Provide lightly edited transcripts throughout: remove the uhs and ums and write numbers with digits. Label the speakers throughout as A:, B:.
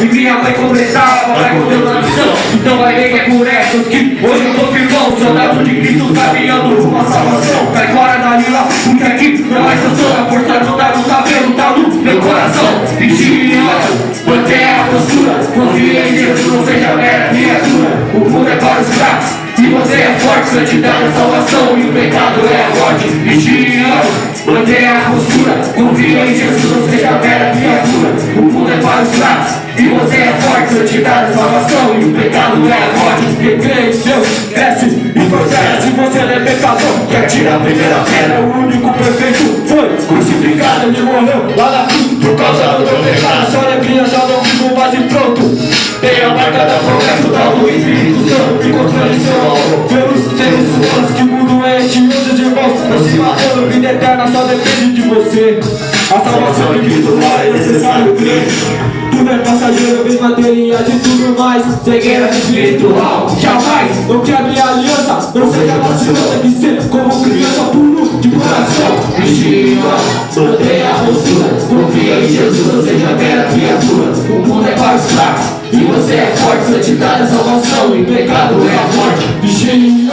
A: E minha mãe completava, vai com Deus na missão. Então vai ver que é por essas que hoje eu tô firmão. Soldado de Cristo caminhando rumo à salvação. Cai fora da lila, porque aqui não é sanção. A força não tá no cabelo, tá no meu coração. Vigia, mantenha a postura. Confia em Deus, não seja mera criatura. O mundo é para os fracos e você é forte. Santidade é salvação e o pecado é a morte. Vigia, mantenha a postura. Confia em Jesus, não seja mera criatura. O mundo é para os fracos e você é forte. Santidade é salvação e o pecado é a morte. Quem crê em Deus cresce e prospera. Se você é pecador, quer tirar a primeira pedra. O único perfeito foi crucificado. Ele morreu lá na cruz por causa do meu pecado. Sua alegria já não vivo mais e pronto. Tem a marca da promessa do Espírito Santo. E constrói seu amor pelos seres humanos. Que mundo é este, outros irmãos? Não se matando, vida eterna só depende de você. A salvação em Cristo não é necessário crer. Tudo é passageiro, vez material e tudo mais. Cegueira espiritual, jamais. Não quebre a aliança, não seja vacilante. Que ser como criança puro de coração. Vigia, mantenha a postura. Confia em Jesus, não seja mera criatura. O mundo é para os fracos e você é forte. Santidade é salvação e pecado é a morte. Vigia,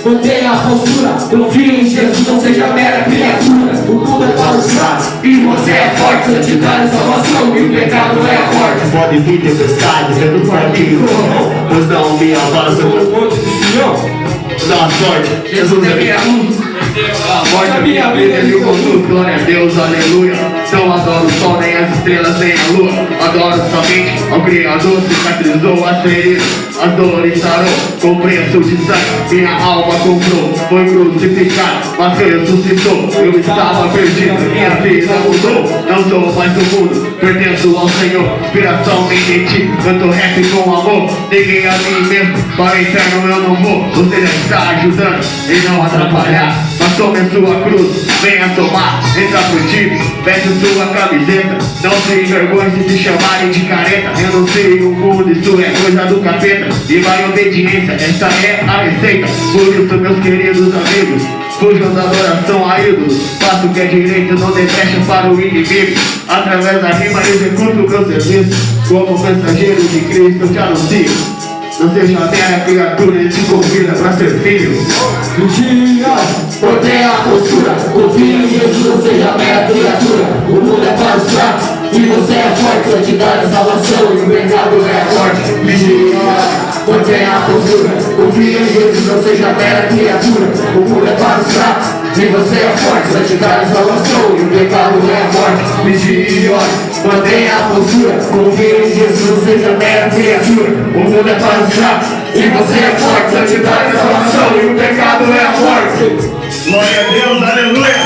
A: mantenha a postura. Confia em Jesus, não seja mera criatura. O mundo é para os fracos e você é forte. Santidade é salvação e o pecado é a morte.
B: Pode vir tempestade, vento forte, pois não me avança no monte de Sião. Dá sorte, Jesus é minha luz. A morte é minha vida e o conduto. Glória a Deus, aleluia. Não adoro o sol, nem as estrelas, nem a lua. Adoro somente ao Criador. Cicatrizou as feridas, as dores sarou. Com preço de sangue, minha alma comprou. Foi crucificado, mas ressuscitou. Eu estava perdido, minha vida mudou. Não sou mais do mundo, pertenço ao Senhor. Inspiração vem de ti, canto rap com amor. Neguei a mim mesmo, para o inferno eu não vou. Você já está ajudando e não atrapalhar. Mas tome sua cruz, venha tomar, entra pro time, veste sua camiseta. Não se envergonhe se te chamarem de careta. Eu não sei o mundo, isso é coisa do capeta. E vai obediência, essa é a receita. Por isso, meus queridos amigos, fujam da adoração a ídolos. Faça o que é direito, não dê brecha para o inimigo. Através da rima executo o meu serviço. Como mensageiro de Cristo eu te anuncio. Não seja mera criatura, ele te convida para ser filho.
A: Vigia, mantenha a postura. Confia em Jesus, não seja mera criatura. O mundo é para os fracos e você é forte. Santidade é salvação e o pecado é a morte. Vigia, mantenha a postura. Confia em Jesus, não seja mera criatura. O mundo é para os fracos e você é forte. Santidade é salvação e o pecado é a morte. Vigia, mantenha a postura. Confia em Jesus, não seja mera criatura. O mundo é para os fracos e você é forte. Santidade é salvação e o pecado é a morte.
B: Glória a Deus, aleluia.